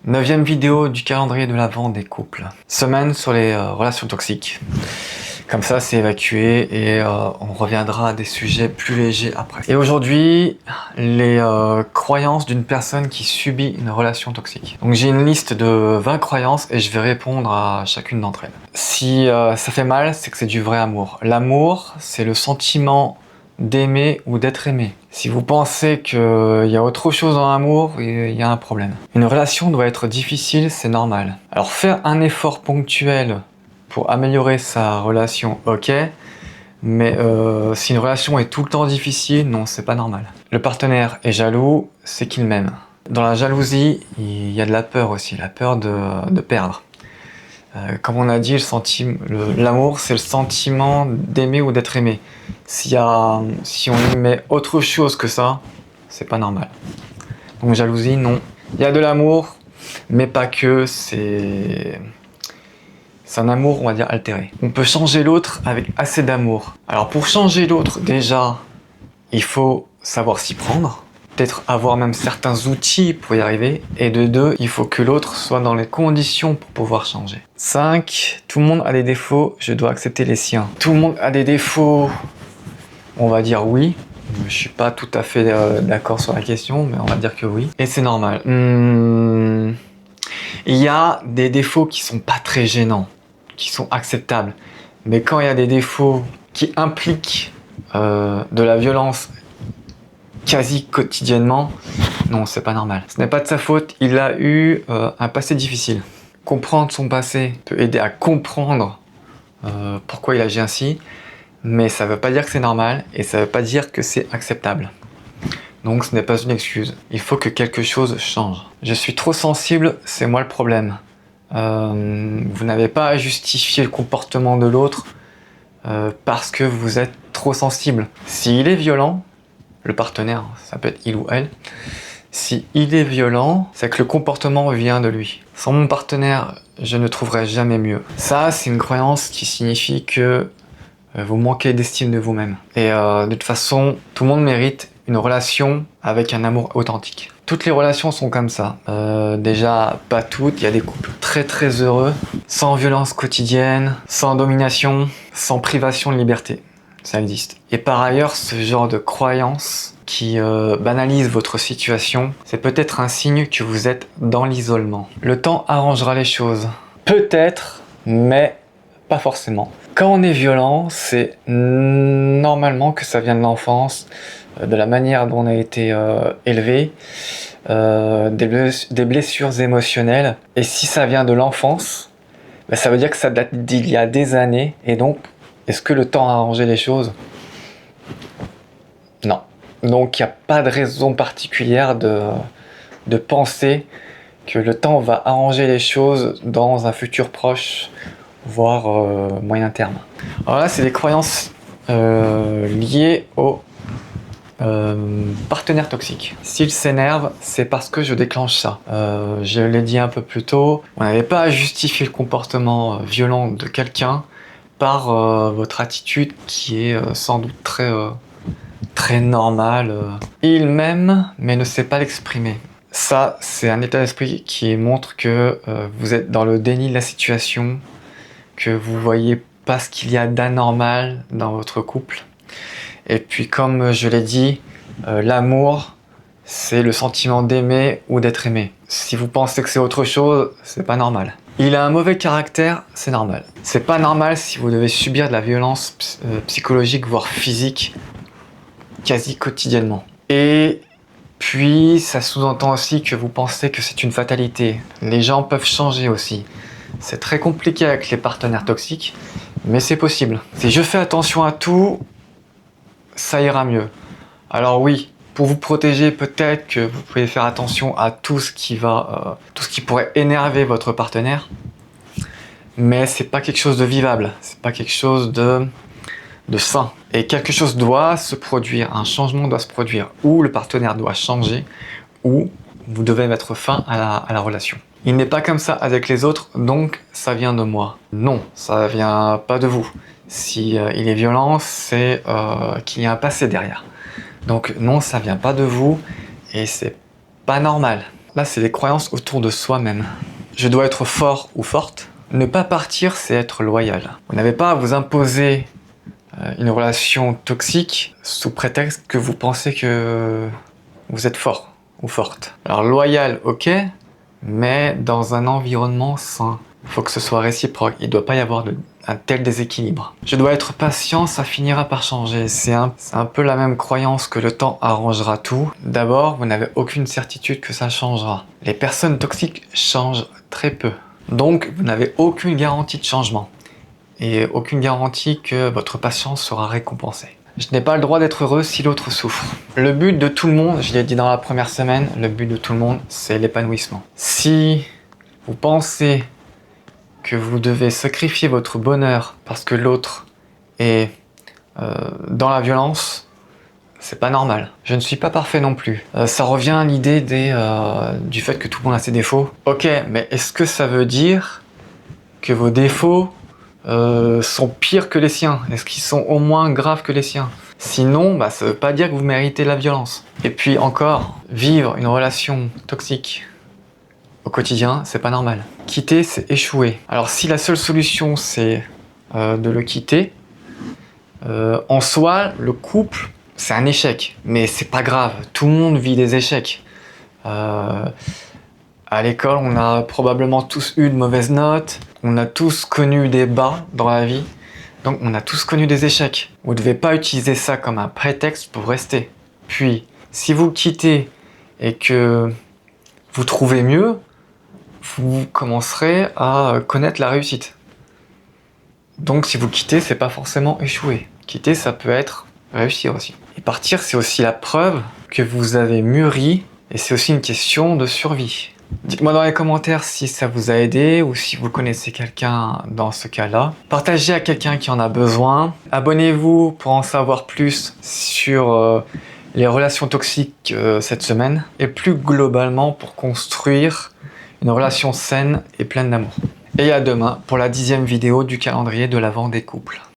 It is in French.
9e vidéo du calendrier de l'Avent des couples. Semaine sur les relations toxiques. Comme ça, c'est évacué et on reviendra à des sujets plus légers après. Et aujourd'hui, les croyances d'une personne qui subit une relation toxique. Donc j'ai une liste de 20 croyances et je vais répondre à chacune d'entre elles. Si ça fait mal, c'est que c'est du vrai amour. L'amour, c'est le sentiment d'aimer ou d'être aimé. Si vous pensez qu'il y a autre chose dans l'amour, il y a un problème. Une relation doit être difficile, c'est normal. Alors faire un effort ponctuel pour améliorer sa relation, ok, mais si une relation est tout le temps difficile, non, c'est pas normal. Le partenaire est jaloux, c'est qu'il m'aime. Dans la jalousie, il y a de la peur aussi, la peur de perdre. Comme on a dit, l'amour, c'est le sentiment d'aimer ou d'être aimé. Si on y met autre chose que ça, c'est pas normal. Donc jalousie, non. Il y a de l'amour, mais pas que, c'est un amour, on va dire, altéré. On peut changer l'autre avec assez d'amour. Alors pour changer l'autre, déjà, il faut savoir s'y prendre. Peut-être avoir même certains outils pour y arriver. Et de deux, il faut que l'autre soit dans les conditions pour pouvoir changer. 5. Tout le monde a des défauts, je dois accepter les siens. Tout le monde a des défauts, on va dire oui. Je suis pas tout à fait d'accord sur la question, mais on va dire que oui. Et c'est normal. Il y a des défauts qui sont pas très gênants, qui sont acceptables. Mais quand il y a des défauts qui impliquent de la violence quasi quotidiennement, non, c'est pas normal. Ce n'est pas de sa faute, il a eu un passé difficile. Comprendre son passé peut aider à comprendre pourquoi il agit ainsi, mais ça veut pas dire que c'est normal et ça veut pas dire que c'est acceptable. Donc ce n'est pas une excuse. Il faut que quelque chose change. Je suis trop sensible, c'est moi le problème. Vous n'avez pas à justifier le comportement de l'autre parce que vous êtes trop sensible. S'il est violent, le partenaire, ça peut être il ou elle, si il est violent, c'est que le comportement vient de lui. Sans mon partenaire, je ne trouverai jamais mieux. Ça, c'est une croyance qui signifie que vous manquez d'estime de vous-même. Et de toute façon, tout le monde mérite une relation avec un amour authentique. Toutes les relations sont comme ça. Déjà, pas toutes. Il y a des couples très très heureux, sans violence quotidienne, sans domination, sans privation de liberté. Ça existe. Et par ailleurs, ce genre de croyance qui banalise votre situation, c'est peut-être un signe que vous êtes dans l'isolement. Le temps arrangera les choses. Peut-être, mais pas forcément. Quand on est violent, c'est normalement que ça vient de l'enfance, de la manière dont on a été élevé, des blessures émotionnelles. Et si ça vient de l'enfance, ben ça veut dire que ça date d'il y a des années. Et donc, est-ce que le temps a arrangé les choses? Non. Donc, il n'y a pas de raison particulière de penser que le temps va arranger les choses dans un futur proche, voire moyen terme. Alors là, c'est des croyances liées au partenaire toxique. S'il s'énerve, c'est parce que je déclenche ça. Je l'ai dit un peu plus tôt, on n'avait pas à justifier le comportement violent de quelqu'un par votre attitude qui est sans doute très normale. Il m'aime, mais ne sait pas l'exprimer. Ça, c'est un état d'esprit qui montre que vous êtes dans le déni de la situation, que vous voyez pas ce qu'il y a d'anormal dans votre couple. Et puis comme je l'ai dit, l'amour, c'est le sentiment d'aimer ou d'être aimé. Si vous pensez que c'est autre chose, c'est pas normal. Il a un mauvais caractère, c'est normal. C'est pas normal si vous devez subir de la violence psychologique, voire physique, quasi quotidiennement. Et puis, ça sous-entend aussi que vous pensez que c'est une fatalité. Les gens peuvent changer aussi. C'est très compliqué avec les partenaires toxiques, mais c'est possible. Si je fais attention à tout, ça ira mieux. Alors oui, pour vous protéger, peut-être que vous pouvez faire attention à tout ce qui pourrait énerver votre partenaire, mais c'est pas quelque chose de vivable, c'est pas quelque chose de sain. Et quelque chose doit se produire, un changement doit se produire, ou le partenaire doit changer, ou vous devez mettre fin à la relation. Il n'est pas comme ça avec les autres, donc ça vient de moi. Non, ça vient pas de vous. Si il est violent, c'est qu'il y a un passé derrière. Donc non, ça vient pas de vous et c'est pas normal. Là, c'est les croyances autour de soi-même. Je dois être fort ou forte. Ne pas partir, c'est être loyal. Vous n'avez pas à vous imposer une relation toxique sous prétexte que vous pensez que vous êtes fort ou forte. Alors loyal, ok, mais dans un environnement sain. Il faut que ce soit réciproque. Il ne doit pas y avoir un tel déséquilibre. Je dois être patient, ça finira par changer. C'est un peu la même croyance que le temps arrangera tout. D'abord, vous n'avez aucune certitude que ça changera. Les personnes toxiques changent très peu. Donc, vous n'avez aucune garantie de changement. Et aucune garantie que votre patience sera récompensée. Je n'ai pas le droit d'être heureux si l'autre souffre. Le but de tout le monde, je l'ai dit dans la première semaine, le but de tout le monde, c'est l'épanouissement. Si vous pensez que vous devez sacrifier votre bonheur parce que l'autre est dans la violence, c'est pas normal. Je ne suis pas parfait non plus. Ça revient à l'idée du fait que tout le monde a ses défauts. Ok, mais est-ce que ça veut dire que vos défauts sont pires que les siens? Est-ce qu'ils sont au moins graves que les siens? Sinon, ça veut pas dire que vous méritez la violence. Et puis encore, vivre une relation toxique au quotidien, c'est pas normal. Quitter, c'est échouer. Alors si la seule solution, c'est de le quitter, en soi, le couple, c'est un échec. Mais c'est pas grave, tout le monde vit des échecs. À l'école, on a probablement tous eu de mauvaises notes, on a tous connu des bas dans la vie, donc on a tous connu des échecs. Vous ne devez pas utiliser ça comme un prétexte pour rester. Puis, si vous quittez et que vous trouvez mieux, vous commencerez à connaître la réussite. Donc si vous quittez, c'est pas forcément échouer. Quitter, ça peut être réussir aussi. Et partir, c'est aussi la preuve que vous avez mûri, et c'est aussi une question de survie. Dites-moi dans les commentaires si ça vous a aidé ou si vous connaissez quelqu'un dans ce cas-là. Partagez à quelqu'un qui en a besoin. Abonnez-vous pour en savoir plus sur les relations toxiques cette semaine. Et plus globalement pour construire une relation saine et pleine d'amour. Et à demain pour la 10e vidéo du calendrier de l'Avent des couples.